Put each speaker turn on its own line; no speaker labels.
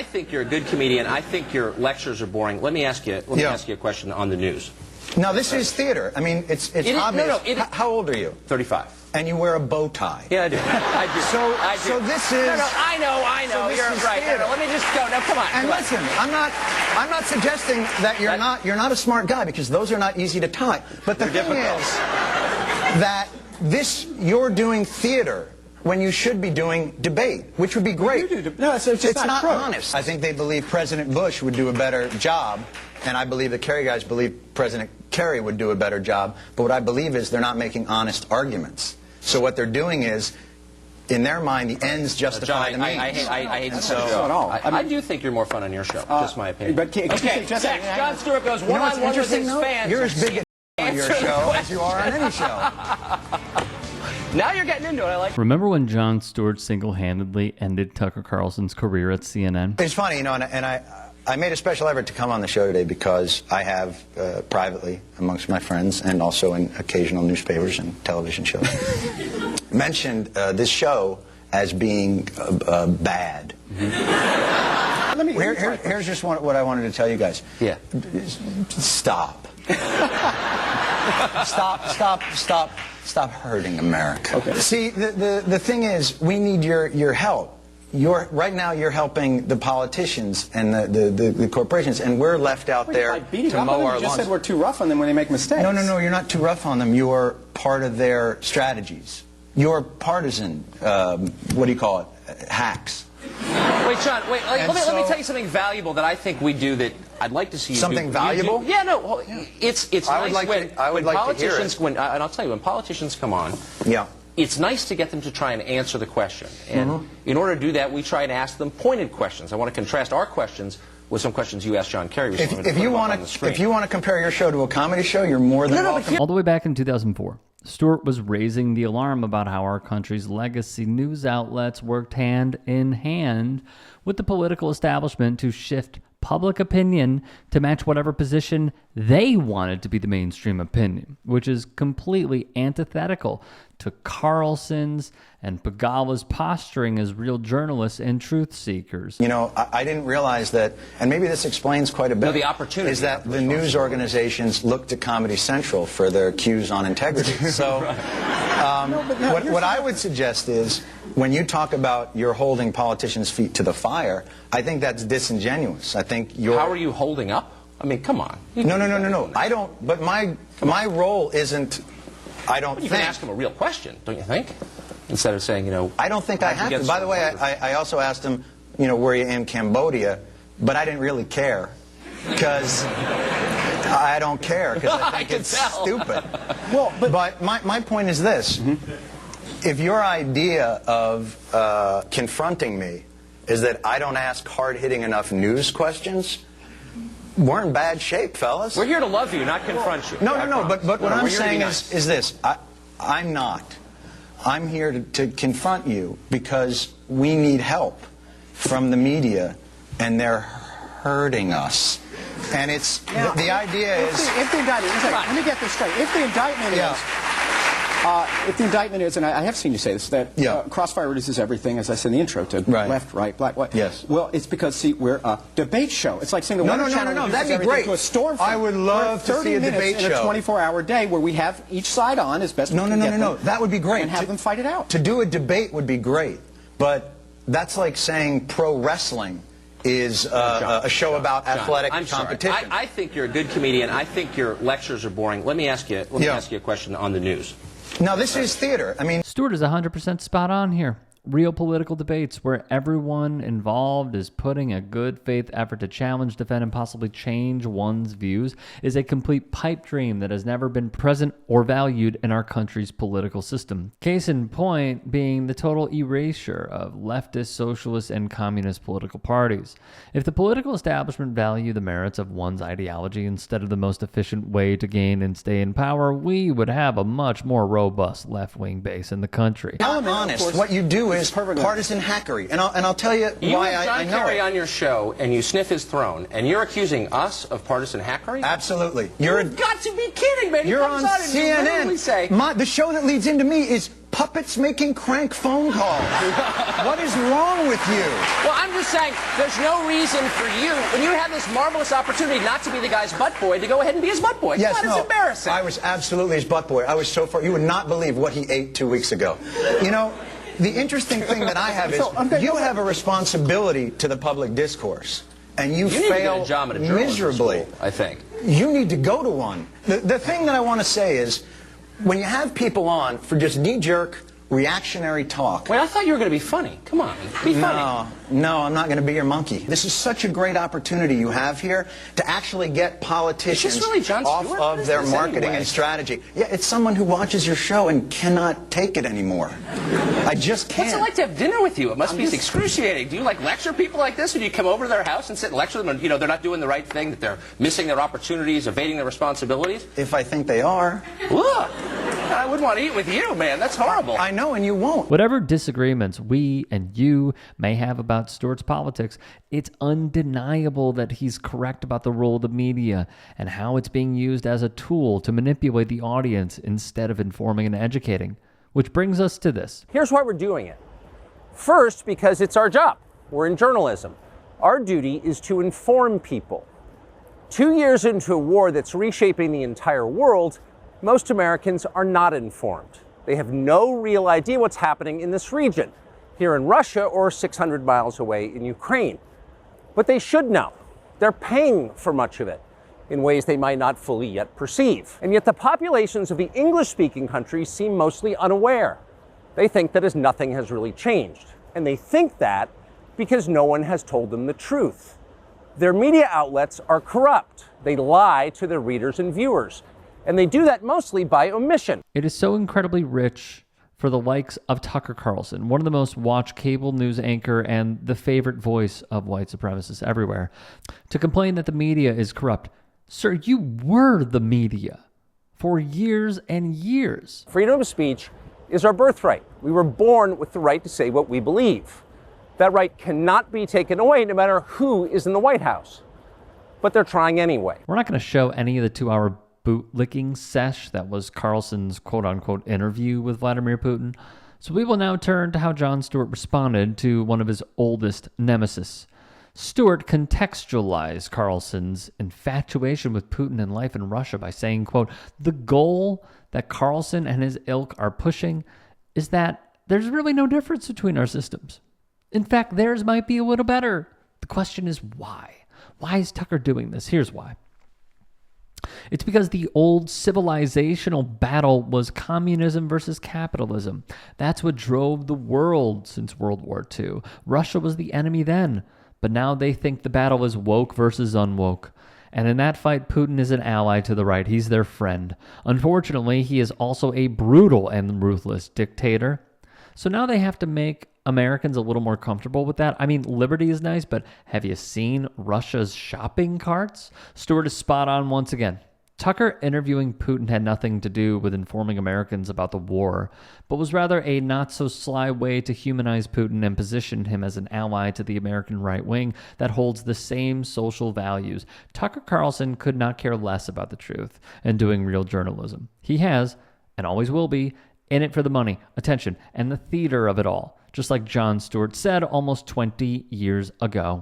I think you're a good comedian. I think your lectures are boring. Let me ask you. Let me ask you a question on the news.
Now, this is theater. I mean, it's obvious. No, how old are you?
35.
And you wear a bow tie.
Yeah, I do. I do.
So this is.
No, I know.
So
You're right. No, let me just go. No, come on.
And listen, I'm not suggesting that you're not a smart guy, because those are not easy to tie. But the thing is that you're doing theater when you should be doing debate, which would be great.
No, it's
not honest. I think they believe President Bush would do a better job, and I believe the Kerry guys believe President Kerry would do a better job. But what I believe is they're not making honest arguments. So what they're doing is, in their mind, the ends justify the means.
I hate the show at all. I do think you're more fun on your show. Just my opinion.
But
okay, Jon Stewart goes one-on-one with his fans.
You're as big on your show as you are on any show.
Now you're getting into it. I like.
Remember when Jon Stewart single-handedly ended Tucker Carlson's career at CNN?
It's funny, you know, and I made a special effort to come on the show today because I have privately, amongst my friends, and also in occasional newspapers and television shows, mentioned this show as being bad. Here's just what I wanted to tell you guys.
Yeah.
Stop. Stop hurting America. Okay. See, the thing is, we need your help. Right now you're helping the politicians and the corporations, and we're left out there to mow our lawns.
You just said we're too rough on them when they make mistakes.
No, you're not too rough on them. You're part of their strategies. You're partisan, what do you call it, hacks.
Wait, Jon, let me tell you something valuable that I think we do that I'd like to see you do.
Something valuable?
Yeah, no, it's nice
I would like to hear it.
And I'll tell you, when politicians come on, it's nice to get them to try and answer the question. And in order to do that, we try and ask them pointed questions. I want to contrast our questions with some questions you asked John Kerry recently.
If you want to compare your show to a comedy show, you're more than welcome.
All the way back in 2004, Stewart was raising the alarm about how our country's legacy news outlets worked hand in hand with the political establishment to shift public opinion to match whatever position they wanted to be the mainstream opinion, which is completely antithetical to Carlson's and Pagawa's posturing as real journalists and truth seekers.
You know, I didn't realize that, and maybe this explains quite a bit,
the opportunity
is that the news organizations look to Comedy Central for their cues on integrity. So what I would suggest is, when you talk about you're holding politicians' feet to the fire, I think that's disingenuous. I think you're...
How are you holding up? I mean, come on.
No. I don't, but my role isn't, I don't think...
You can ask him a real question, don't you think? Instead of saying, you know...
I don't think I have to. By the way, I also asked him, you know, were you in Cambodia? But I didn't really care, because I don't care, because I think it's stupid. Well, but my point is this. If your idea of confronting me is that I don't ask hard-hitting enough news questions, we're in bad shape, fellas.
We're here to love you, not confront you.
No, but what I'm saying is this. I'm not. I'm here to confront you because we need help from the media, and they're hurting us. And it's the idea is...
If the indictment... Let me get this straight. If the indictment is... if the indictment is, and I have seen you say this, that Crossfire reduces everything, as I said in the intro, to left, right, black, white.
Yes.
Well, it's because, see, we're a debate show. It's like saying the
No, that'd be great.
To a storm front.
I would love to see a debate show.
In a 24-hour day where we have each side on as best we can get them.
No, that would be great.
And have them fight it out.
To do a debate would be great, but that's like saying pro wrestling is a show about athletic competition.
I think you're a good comedian. I think your lectures are boring. Let me ask you a question on the news.
Now, this is theater. I mean,
Stewart is 100% spot on here. Real political debates where everyone involved is putting a good faith effort to challenge, defend, and possibly change one's views is a complete pipe dream that has never been present or valued in our country's political system. Case in point being the total erasure of leftist, socialist, and communist political parties. If the political establishment valued the merits of one's ideology instead of the most efficient way to gain and stay in power, we would have a much more robust left-wing base in the country.
I'm honest. What you do is partisan hackery, and I'll tell you why I know it.
You have Jon Kerry on your show, and you sniff his throne, and you're accusing us of partisan hackery?
Absolutely.
You've got to be kidding, man.
You're on CNN.
Say,
the show that leads into me is puppets making crank phone calls. What is wrong with you?
Well, I'm just saying, there's no reason for you, when you have this marvelous opportunity not to be the guy's butt boy, to go ahead and be his butt boy.
Yes,
It's embarrassing.
I was absolutely his butt boy. I was so far. You would not believe what he ate 2 weeks ago. You know, the interesting thing that I have is you have a responsibility to the public discourse, and you fail
need to get a job at a
miserably.
School, I think.
You need to go to one. The thing that I want to say is, when you have people on for just knee-jerk, reactionary talk.
Wait, I thought you were going to be funny. Come on, be funny.
No, I'm not going to be your monkey. This is such a great opportunity you have here to actually get politicians
really Jon
off
Stewart?
of their marketing and strategy. Yeah, it's someone who watches your show and cannot take it anymore. I just can't.
What's it like to have dinner with you? It must be excruciating. Do you like lecture people like this? Or do you come over to their house and sit and lecture them and, you know, they're not doing the right thing, that they're missing their opportunities, evading their responsibilities?
If I think they are.
Look, I wouldn't want to eat with you, man. That's horrible.
I know, and you won't.
Whatever disagreements we and you may have about Stewart's politics, it's undeniable that he's correct about the role of the media and how it's being used as a tool to manipulate the audience instead of informing and educating. Which brings us to this.
Here's why we're doing it. First, because it's our job. We're in journalism. Our duty is to inform people. 2 years into a war that's reshaping the entire world, most Americans are not informed. They have no real idea what's happening in this region, here in Russia or 600 miles away in Ukraine. But they should know. They're paying for much of it in ways they might not fully yet perceive. And yet the populations of the English-speaking countries seem mostly unaware. They think that as nothing has really changed. And they think that because no one has told them the truth. Their media outlets are corrupt. They lie to their readers and viewers. And they do that mostly by omission.
It is so incredibly rich for the likes of Tucker Carlson, one of the most watched cable news anchor and the favorite voice of white supremacists everywhere, to complain that the media is corrupt. Sir, you were the media for years and years.
Freedom of speech is our birthright. We were born with the right to say what we believe. That right cannot be taken away no matter who is in the White House. But they're trying anyway.
We're not going to show any of the 2-hour bootlicking sesh that was Carlson's quote-unquote interview with Vladimir Putin. So we will now turn to how Jon Stewart responded to one of his oldest nemesis. Stewart contextualized Carlson's infatuation with Putin and life in Russia by saying, quote, "The goal that Carlson and his ilk are pushing is that there's really no difference between our systems. In fact, theirs might be a little better. The question is why? Why is Tucker doing this? Here's why. It's because the old civilizational battle was communism versus capitalism. That's what drove the world since World War II. Russia was the enemy then, but now they think the battle is woke versus unwoke. And in that fight, Putin is an ally to the right. He's their friend. Unfortunately, he is also a brutal and ruthless dictator. So now they have to make Americans a little more comfortable with that. I mean, liberty is nice, but have you seen Russia's shopping carts? Stewart is spot on once again. Tucker interviewing Putin had nothing to do with informing Americans about the war, but was rather a not-so-sly way to humanize Putin and position him as an ally to the American right wing that holds the same social values. Tucker Carlson could not care less about the truth and doing real journalism. He has, and always will be, in it for the money, attention, and the theater of it all, just like Jon Stewart said almost 20 years ago.